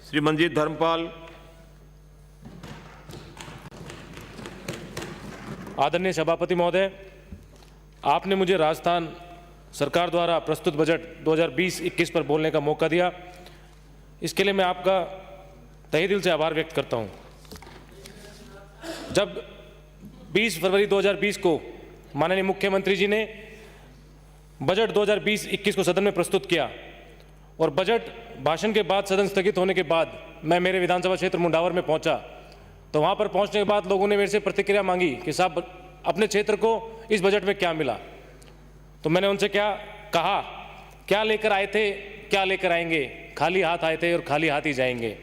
श्री मंजीत धर्मपाल। आदरणीय सभापति महोदय, आपने मुझे राजस्थान सरकार द्वारा प्रस्तुत बजट 2020-21 पर बोलने का मौका दिया, इसके लिए मैं आपका तहे दिल से आभार व्यक्त करता हूं। जब 20 फरवरी 2020 को माननीय मुख्यमंत्री जी ने बजट 2020-21 को सदन में प्रस्तुत किया और बजट भाषण के बाद सदन स्थगित होने के बाद मैं मेरे विधानसभा क्षेत्र मुंडावर में पहुंचा, तो वहां पर पहुंचने के बाद लोगों ने मेरे से प्रतिक्रिया मांगी कि साहब अपने क्षेत्र को इस बजट में क्या मिला। तो मैंने उनसे क्या कहा, क्या लेकर आए थे, क्या लेकर आएंगे, खाली हाथ आए थे और खाली हाथ ही जाएंगे।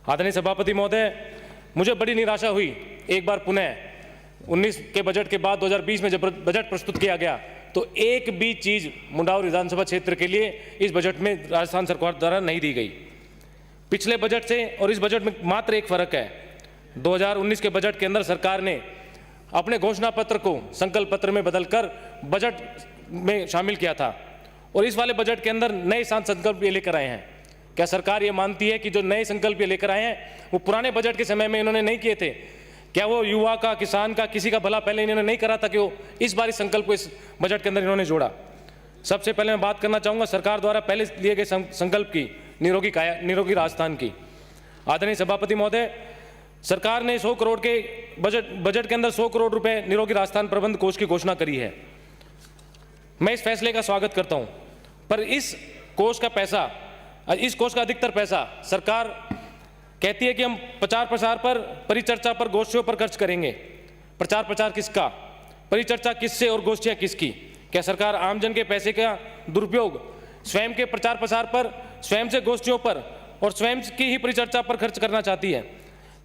आदरणीय सभापति महोदय, मुझे बड़ी निराशा हुई एक बार पुनः 19 के बजट के बाद 2020 में जब बजट प्रस्तुत किया गया तो एक भी चीज मुंडावर विधानसभा क्षेत्र के लिए इस बजट में राजस्थान सरकार द्वारा नहीं दी गई। पिछले बजट से और इस बजट में मात्र एक फर्क है। 2019 के बजट के अंदर सरकार ने अपने घोषणा पत्र को संकल्प पत्र में बदलकर बजट में शामिल किया था और इस वाले बजट के अंदर नए संकल्प ये लेकर आए हैं। क्या सरकार ये मानती है कि जो नए संकल्प ये लेकर आए हैं वो पुराने बजट के समय में इन्होंने नहीं किए थे? क्या वो युवा का, किसान का, किसी का भला पहले इन्होंने नहीं करा था कि वो इस बार इस संकल्प को इस बजट के अंदर इन्होंने जोड़ा? सबसे पहले मैं बात करना चाहूँगा सरकार द्वारा पहले लिए गए संकल्प की, निरोगी राजस्थान की। आदरणीय सभापति महोदय, सरकार ने 100 करोड़ के बजट के अंदर 100 करोड़ रुपए निरोगी राजस्थान प्रबंध कोष की घोषणा करी है। मैं इस फैसले का स्वागत करता हूं, पर इस कोष का अधिकतर पैसा सरकार कहती है कि हम प्रचार प्रसार पर, परिचर्चा पर, गोष्ठियों पर खर्च करेंगे। प्रचार प्रचार किसका, परिचर्चा किससे और गोष्ठियां किसकी? क्या सरकार आमजन के पैसे का दुरुपयोग स्वयं के प्रचार प्रसार पर, स्वयं से गोष्ठियों पर और स्वयं की ही परिचर्चा पर खर्च करना चाहती है?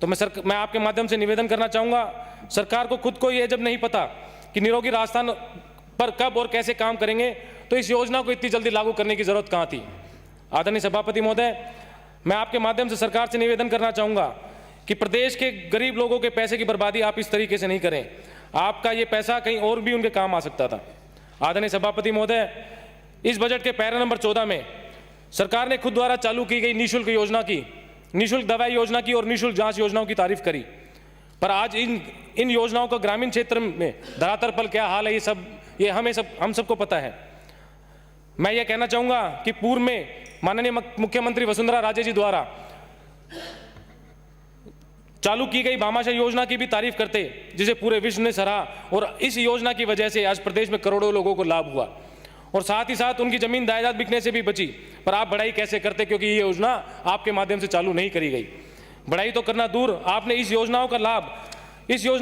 तो मैं आपके माध्यम से निवेदन करना चाहूँगा, सरकार को खुद को ये जब नहीं पता कि निरोगी राजस्थान पर कब और कैसे काम करेंगे तो इस योजना को इतनी जल्दी लागू करने की जरूरत कहाँ थी? आदरणीय सभापति महोदय, मैं आपके माध्यम से सरकार से निवेदन करना चाहूँगा कि प्रदेश के गरीब लोगों के पैसे की बर्बादी आप इस तरीके से नहीं करें। आपका ये पैसा कहीं और भी उनके काम आ सकता था। आदरणीय सभापति महोदय, इस बजट के पैरा नंबर 14 में सरकार ने खुद द्वारा चालू की गई निःशुल्क योजना की, निःशुल्क दवाई योजना की और निःशुल्क जांच योजनाओं की तारीफ करी, पर आज इन योजनाओं का ग्रामीण क्षेत्र में धरातल पर क्या हाल है ये हम सबको पता है। मैं ये कहना चाहूँगा कि पूर्व में माननीय मुख्यमंत्री वसुंधरा राजे जी द्वारा चालू की गई भामाशाह योजना की भी तारीफ करते, जिसे पूरे विश्व ने सराहा और इस योजना की वजह से आज प्रदेश में करोड़ों लोगों को लाभ हुआ और साथ ही साथ उनकी जमीन जायदाद बिकने से भी बची। पर आप बढ़ाई कैसे करते, क्योंकि ये योजना आपके माध्यम से चालू नहीं करी गई। बढ़ाई तो करना दूर, आपने इस योजना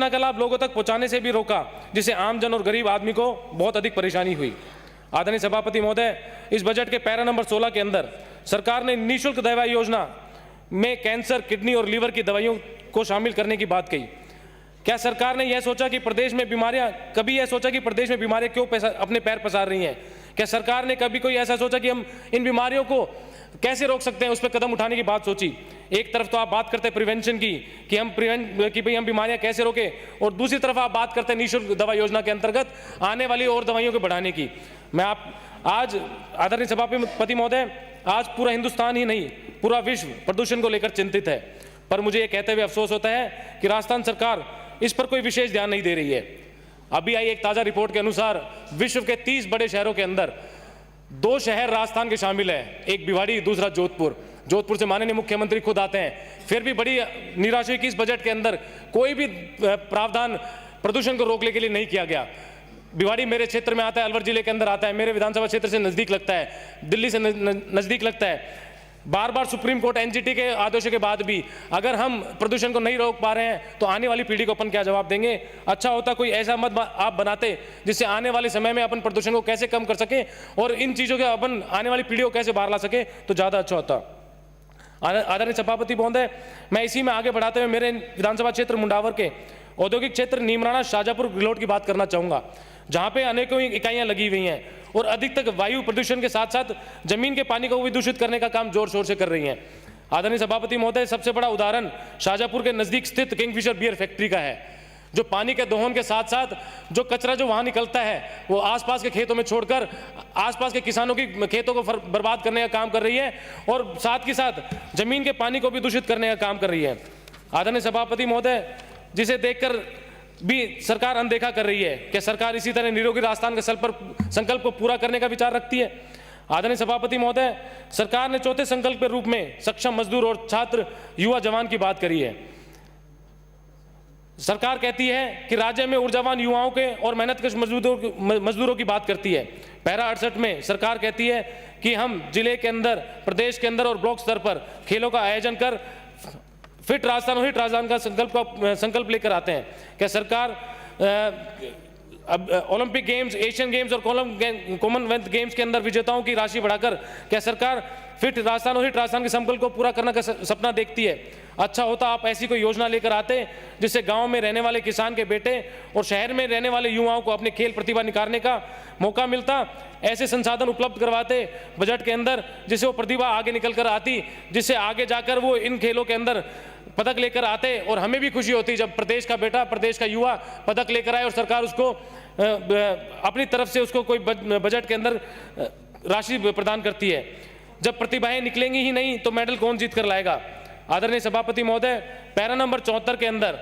का लाभ लोगों तक पहुंचाने से भी रोका, जिससे आमजन और गरीब आदमी को बहुत अधिक परेशानी हुई। आदरणीय सभापति महोदय, इस बजट के पैरा नंबर 16 के अंदर सरकार ने निःशुल्क दवाई योजना में कैंसर, किडनी और लीवर की दवाइयों को शामिल करने की बात कही। क्या सरकार ने यह सोचा कि प्रदेश में बीमारियां क्यों अपने पैर पसार रही हैं? क्या सरकार ने कभी कोई ऐसा सोचा कि हम इन बीमारियों को कैसे रोक सकते हैं, उस पर कदम उठाने की बात सोची? एक तरफ तो आप बात करते हैं प्रिवेंशन की कि हम बीमारियां कैसे रोकें, और दूसरी तरफ आप बात करते हैं निःशुल्क दवा योजना के अंतर्गत आने वाली और दवाइयों को बढ़ाने की। आज आदरणीय सभापति महोदय, आज पूरा हिंदुस्तान ही नहीं, पूरा विश्व प्रदूषण को लेकर चिंतित है, पर मुझे ये कहते हुए अफसोस होता है कि राजस्थान सरकार इस पर कोई विशेष ध्यान नहीं दे रही है। अभी आई एक ताजा रिपोर्ट के अनुसार विश्व के 30 बड़े शहरों के अंदर 2 शहर राजस्थान के शामिल है, एक भिवाड़ी, दूसरा जोधपुर से माननीय मुख्यमंत्री खुद आते हैं। फिर भी बड़ी निराशा की इस बजट के अंदर कोई भी प्रावधान प्रदूषण को रोकने के लिए नहीं किया गया। भिवाड़ी मेरे क्षेत्र में आता है, अलवर जिले के अंदर आता है, मेरे विधानसभा क्षेत्र से नजदीक लगता है, दिल्ली से नजदीक लगता है। बार बार सुप्रीम कोर्ट, एनजीटी के आदेशों के बाद भी अगर हम प्रदूषण को नहीं रोक पा रहे हैं तो आने वाली पीढ़ी को अपन क्या जवाब देंगे? अच्छा होता कोई ऐसा मत आप बनाते जिससे आने वाले समय में अपन प्रदूषण को कैसे कम कर सके और इन चीजों के अपन आने वाली पीढ़ी को कैसे बाहर ला सके, तो ज्यादा अच्छा होता। आदरणीय सभापति महोदय, मैं इसी में आगे बढ़ाते हुए मेरे विधानसभा क्षेत्र मुंडावर के औद्योगिक क्षेत्र नीमराणा, शाजापुर, गलोट की बात करना चाहूंगा, जहां पे अनेकों इकाइयां लगी हुई हैं और अधिक तक वायु प्रदूषण के साथ साथ जमीन के पानी को भी दूषित करने का काम जोर शोर से कर रही हैं। आदरणीय सभापति महोदय, सबसे बड़ा उदाहरण शाजापुर के नजदीक स्थित किंगफिशर बियर फैक्ट्री का है, जो पानी के दोहन के साथ साथ जो कचरा जो वहाँ निकलता है वो आसपास के खेतों में छोड़कर आसपास के किसानों की खेतों को बर्बाद करने का काम कर रही है और साथ ही साथ जमीन के पानी को भी दूषित करने का काम कर रही है। आदरणीय सभापति महोदय, जिसे देखकर भी सरकार अनदेखा कर रही है, क्या सरकार इसी तरह निरोगी राजस्थान के संकल्प को पूरा करने का विचार रखती है? आदरणीय सभापति महोदय, सरकार ने चौथे संकल्प के रूप में सक्षम मजदूर और छात्र युवा जवान की बात करी है। सरकार कहती है कि राज्य में ऊर्जावान युवाओं के और मेहनतकश मजदूरों की बात करती है। पैरा 68 में सरकार कहती है कि हम जिले के अंदर, प्रदेश के अंदर और ब्लॉक स्तर पर खेलों का आयोजन कर फिट राजस्थान और हिट राजस्थान का संकल्प लेकर आते हैं। क्या सरकार अब ओलंपिक गेम्स, एशियन गेम्स और कॉमनवेल्थ गेम्स के अंदर विजेताओं की राशि बढ़ाकर क्या सरकार फिट राजस्थान और हिट राजस्थान के संकल्प को पूरा करने का सपना देखती है? अच्छा होता आप ऐसी कोई योजना लेकर आते जिससे गांव में रहने वाले किसान के बेटे और शहर में रहने वाले युवाओं को अपने खेल प्रतिभा निखारने का मौका मिलता। ऐसे संसाधन उपलब्ध करवाते बजट के अंदर जिससे वो प्रतिभा आगे निकल कर आती, जिससे आगे जाकर वो इन खेलों के अंदर पदक लेकर आते और हमें भी खुशी होती जब प्रदेश का बेटा, प्रदेश का युवा पदक लेकर आए और सरकार उसको अपनी तरफ से उसको कोई बजट के अंदर राशि प्रदान करती है। जब प्रतिभाएं निकलेंगी ही नहीं तो मेडल कौन जीत कर लाएगा? आदरणीय सभापति महोदय, पैरा नंबर 74 के अंदर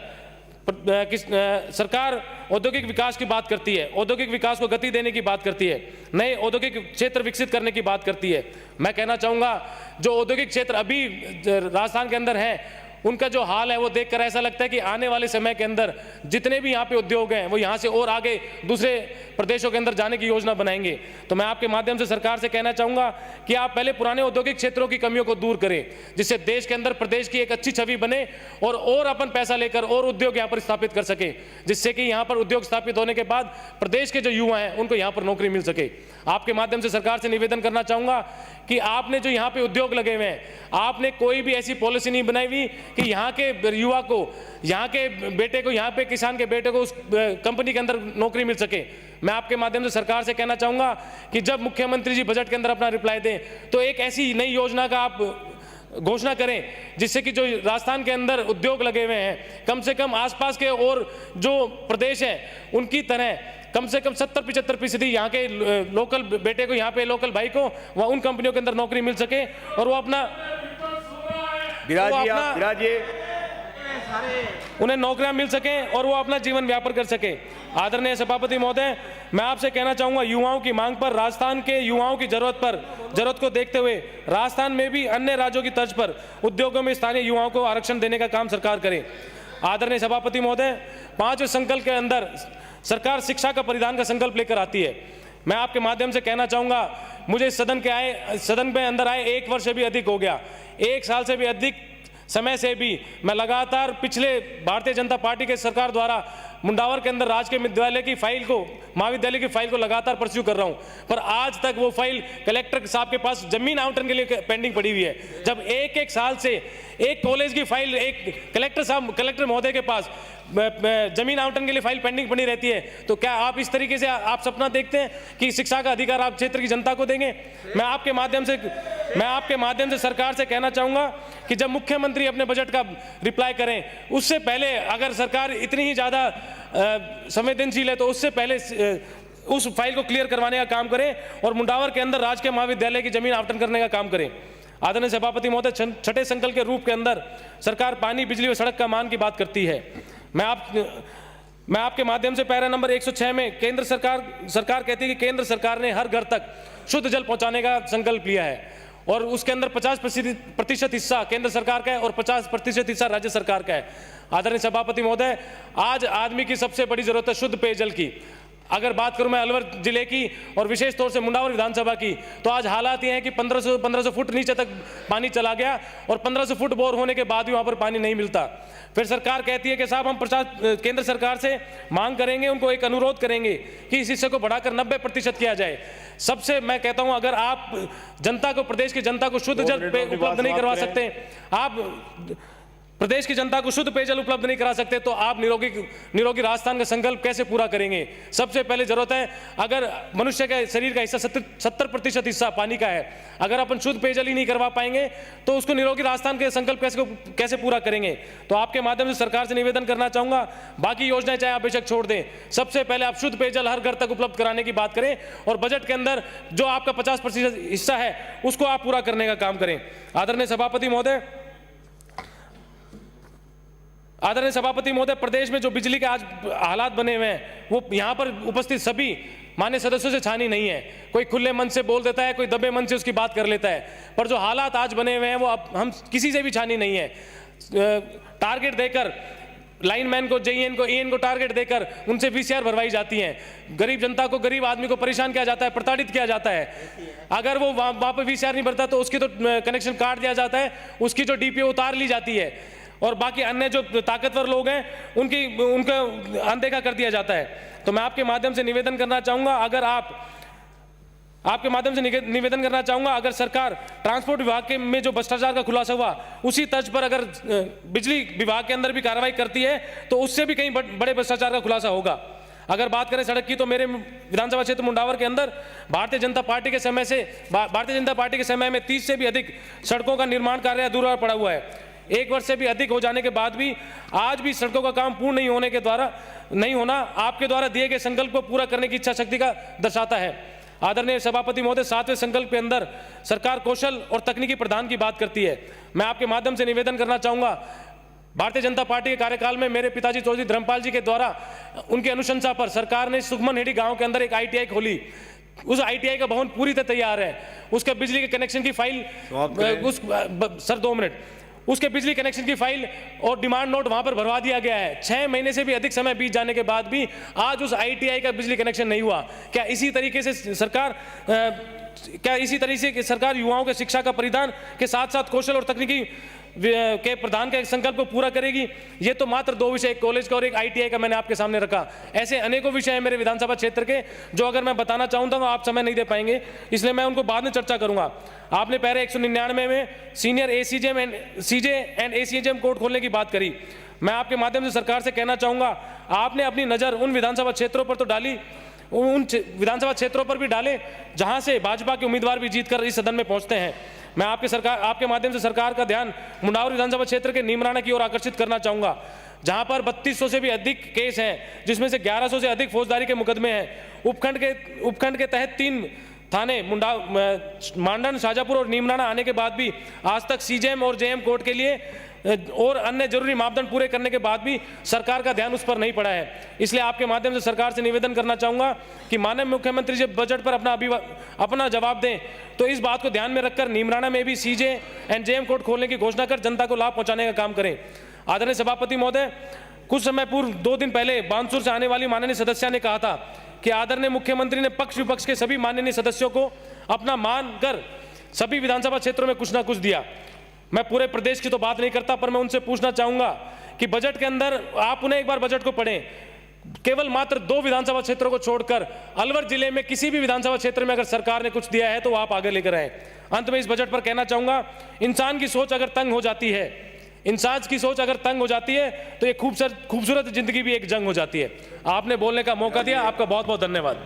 सरकार औद्योगिक विकास की बात करती है, औद्योगिक विकास को गति देने की बात करती है, नए औद्योगिक क्षेत्र विकसित करने की बात करती है। मैं कहना चाहूँगा जो औद्योगिक क्षेत्र अभी राजस्थान के अंदर है उनका जो हाल है वो देखकर ऐसा लगता है कि आने वाले समय के अंदर जितने भी यहाँ पे उद्योग हैं वो यहाँ से और आगे दूसरे प्रदेशों के अंदर जाने की योजना बनाएंगे। तो मैं आपके माध्यम से सरकार से कहना चाहूँगा कि आप पहले पुराने औद्योगिक क्षेत्रों की कमियों को दूर करें जिससे देश के अंदर प्रदेश की एक अच्छी छवि बने और अपन पैसा लेकर और उद्योग यहाँ पर स्थापित कर सके, जिससे कि यहाँ पर उद्योग स्थापित होने के बाद प्रदेश के जो युवा हैं उनको यहाँ पर नौकरी मिल सके। आपके माध्यम से सरकार से निवेदन करना चाहूँगा कि आपने जो यहाँ पे उद्योग लगे हुए हैं, आपने कोई भी ऐसी पॉलिसी नहीं बनाई हुई कि यहाँ के युवा को, यहाँ के बेटे को, यहाँ पे किसान के बेटे को उस कंपनी के अंदर नौकरी मिल सके। मैं आपके माध्यम से सरकार से कहना चाहूँगा कि जब मुख्यमंत्री जी बजट के अंदर अपना रिप्लाई दें तो एक ऐसी नई योजना का आप घोषणा करें जिससे कि जो राजस्थान के अंदर उद्योग लगे हुए हैं कम से कम आसपास के और जो प्रदेश हैं उनकी तरह कम से कम 70-75% यहाँ के लोकल बेटे को, यहाँ पे लोकल भाई को वह उन कंपनियों के अंदर नौकरी मिल सके और वो अपना उन्हें नौकरियां मिल सके और वो अपना जीवन व्यापक कर सके। आदरणीय सभापति महोदय, मैं आपसे कहना चाहूँगा युवाओं की मांग पर, राजस्थान के युवाओं की जरूरत को देखते हुए राजस्थान में भी अन्य राज्यों की तर्ज पर उद्योगों में स्थानीय युवाओं को आरक्षण देने का काम सरकार करे। आदरणीय सभापति महोदय, 5वें संकल्प के अंदर सरकार शिक्षा का परिधान का संकल्प लेकर आती है। मैं आपके माध्यम से कहना चाहूँगा, मुझे सदन में अंदर आए 1 वर्ष से भी अधिक हो गया, 1 साल से भी अधिक समय से भी मैं लगातार पिछले भारतीय जनता पार्टी के सरकार द्वारा मुंडावर के अंदर राजकीय विद्यालय की फाइल को, महाविद्यालय की फाइल को लगातार परस्यू कर रहा हूं, पर आज तक वो फाइल कलेक्टर साहब के पास जमीन आवंटन के लिए पेंडिंग पड़ी हुई है। जब एक साल से एक कॉलेज की फाइल एक कलेक्टर महोदय के पास जमीन आवंटन के लिए फाइल पेंडिंग पड़ी रहती है, तो क्या आप इस तरीके से आप सपना देखते हैं कि शिक्षा का अधिकार आप क्षेत्र की जनता को देंगे? मैं आपके माध्यम से सरकार से कहना चाहूँगा कि जब मुख्यमंत्री अपने बजट का रिप्लाई करें उससे पहले, अगर सरकार इतनी ही ज़्यादा संवेदनशील है तो उससे पहले उस फाइल को क्लियर करवाने का काम करें और मुंडावर के अंदर राजकीय महाविद्यालय की जमीन आवंटन करने का काम करें। आदरणीय सभापति महोदय, 6ठे संकल्प के रूप के अंदर सरकार पानी, बिजली और सड़क का मान की बात करती है। मैं आपके माध्यम से पैरा नंबर 106 में केंद्र सरकार कहती है कि केंद्र सरकार ने हर घर तक शुद्ध जल पहुंचाने का संकल्प लिया है और उसके अंदर 50% हिस्सा केंद्र सरकार का है और 50% हिस्सा राज्य सरकार का है। आदरणीय सभापति महोदय, आज आदमी की सबसे बड़ी जरूरत है शुद्ध पेयजल की। अगर बात करूं मैं अलवर जिले की और विशेष तौर से मुंडावर विधानसभा की, तो आज हालात ये हैं कि 1500 फुट नीचे तक पानी चला गया और 1500 फुट बोर होने के बाद भी वहां पर पानी नहीं मिलता। फिर सरकार कहती है कि साहब हम केंद्र सरकार से मांग करेंगे, उनको एक अनुरोध करेंगे कि इस हिस्से को बढ़ाकर 90% किया जाए। सबसे मैं कहता हूं, अगर आप जनता को, प्रदेश की जनता को शुद्ध जल उपलब्ध नहीं करवा सकते, आप प्रदेश की जनता को शुद्ध पेयजल उपलब्ध नहीं करा सकते तो आप निरोगी राजस्थान का संकल्प कैसे पूरा करेंगे? सबसे पहले जरूरत है, अगर मनुष्य के शरीर का हिस्सा 70% हिस्सा पानी का है, अगर अपन शुद्ध पेयजल ही नहीं करवा पाएंगे तो उसको निरोगी राजस्थान के संकल्प कैसे पूरा करेंगे? तो आपके माध्यम से सरकार से निवेदन करना चाहूंगा, बाकी योजनाएं चाहे आप बेशक छोड़ दें, सबसे पहले आप शुद्ध पेयजल हर घर तक उपलब्ध कराने की बात करें और बजट के अंदर जो आपका 50% हिस्सा है उसको आप पूरा करने का काम करें। आदरणीय सभापति महोदय, प्रदेश में जो बिजली के आज हालात बने हुए हैं वो यहाँ पर उपस्थित सभी मान्य सदस्यों से छानी नहीं है। कोई खुले मन से बोल देता है, कोई दबे मन से उसकी बात कर लेता है, पर जो हालात आज बने हुए हैं वो अब हम किसी से भी छानी नहीं है। टारगेट देकर लाइनमैन को, जेईएन को, ईएन को टारगेट देकर उनसे वीसीआर भरवाई जाती हैं। गरीब जनता को, गरीब आदमी को परेशान किया जाता है, प्रताड़ित किया जाता है। अगर वो वहाँ पर वीसीआर नहीं भरता तो उसकी तो कनेक्शन काट दिया जाता है, उसकी जो डीपीओ उतार ली जाती है और बाकी अन्य जो ताकतवर लोग हैं उनका अनदेखा कर दिया जाता है। तो मैं आपके माध्यम से निवेदन करना चाहूँगा, अगर सरकार ट्रांसपोर्ट विभाग में जो भ्रष्टाचार का खुलासा हुआ उसी तर्ज पर अगर बिजली विभाग के अंदर भी कार्रवाई करती है तो उससे भी कहीं बड़े भ्रष्टाचार का खुलासा होगा। अगर बात करें सड़क की तो मेरे विधानसभा क्षेत्र मुंडावर के अंदर भारतीय जनता पार्टी के समय में 30 से भी अधिक सड़कों का निर्माण कार्य अधूरा पड़ा हुआ है। 1 वर्ष से भी अधिक हो जाने के बाद भी आज भी सड़कों का काम पूर्ण नहीं होना आपके द्वारा दिए गए संकल्प को पूरा करने की इच्छा शक्ति का दर्शाता है। आदरणीय सभापति महोदय, 7वें संकल्प के अंदर सरकार कौशल और तकनीकी प्रदान की बात करती है। मैं आपके माध्यम से निवेदन करना चाहूँगा, भारतीय जनता पार्टी के कार्यकाल में मेरे पिताजी चौधरी धर्मपाल जी के द्वारा उनकी अनुशंसा पर सरकार ने सुखमनहेड़ी गाँव के अंदर एक ITI खोली। उस ITI का भवन पूरी तरह तैयार है। उसके बिजली के कनेक्शन की फाइल उसके बिजली कनेक्शन की फाइल और डिमांड नोट वहां पर भरवा दिया गया है। 6 महीने से भी अधिक समय बीत जाने के बाद भी आज उस ITI का बिजली कनेक्शन नहीं हुआ। क्या इसी तरीके से सरकार युवाओं के शिक्षा का परिधान के साथ साथ कौशल और तकनीकी के प्रदान के संकल्प को पूरा करेगी? ये तो मात्र 2 विषय, एक कॉलेज का और एक ITI का मैंने आपके सामने रखा। ऐसे अनेकों विषय हैं मेरे विधानसभा क्षेत्र के जो अगर मैं बताना चाहूँ तो आप समय नहीं दे पाएंगे, इसलिए मैं उनको बाद में चर्चा करूंगा। आपने पहले 199 में senior CJ and ACJM court खोलने की बात करी। मैं आपके माध्यम से सरकार से कहना चाहूँगा, आपने अपनी नज़र उन विधानसभा क्षेत्रों पर तो डाली, उन विधानसभा क्षेत्रों पर भी डाले जहाँ से भाजपा के उम्मीदवार भी जीतकर इस सदन में पहुँचते हैं। मैं आपके माध्यम से सरकार का ध्यान मुंडावर विधानसभा क्षेत्र के नीमराना की ओर आकर्षित करना चाहूँगा, जहाँ पर 3200 से भी अधिक केस हैं, जिसमें से 1100 से अधिक फौजदारी के मुकदमे हैं। उपखंड के तहत 3 थाने मांडन, शाजापुर और नीमराना आने के बाद भी आज तक CJM और JM कोर्ट के लिए और अन्य जरूरी मापदंड पूरे करने के बाद भी सरकार का ध्यान उस पर नहीं पड़ा है। इसलिए आपके माध्यम से सरकार से निवेदन करना चाहूँगा कि माननीय मुख्यमंत्री जब बजट पर अपना जवाब दें तो इस बात को ध्यान में रखकर नीमराना में भी CJ एंड JM कोर्ट खोलने की घोषणा कर जनता को लाभ पहुँचाने का काम करें। आदरणीय सभापति महोदय, कुछ समय पूर्व 2 दिन पहले बानसूर से आने वाली माननीय सदस्य ने कहा था कि आदरणीय मुख्यमंत्री ने पक्ष विपक्ष के सभी माननीय सदस्यों को अपना मानकर सभी विधानसभा क्षेत्रों में कुछ ना कुछ दिया। मैं पूरे प्रदेश की तो बात नहीं करता, पर मैं उनसे पूछना चाहूंगा कि बजट के अंदर आप उन्हें एक बार बजट को पढ़ें। केवल मात्र 2 विधानसभा क्षेत्रों को छोड़कर अलवर जिले में किसी भी विधानसभा क्षेत्र में अगर सरकार ने कुछ दिया है तो आप आगे लेकर आए। अंत में इस बजट पर कहना चाहूंगा, इंसान की सोच अगर तंग हो जाती है तो ये खूबसूरत जिंदगी भी एक जंग हो जाती है। आपने बोलने का मौका दिया, आपका बहुत बहुत धन्यवाद।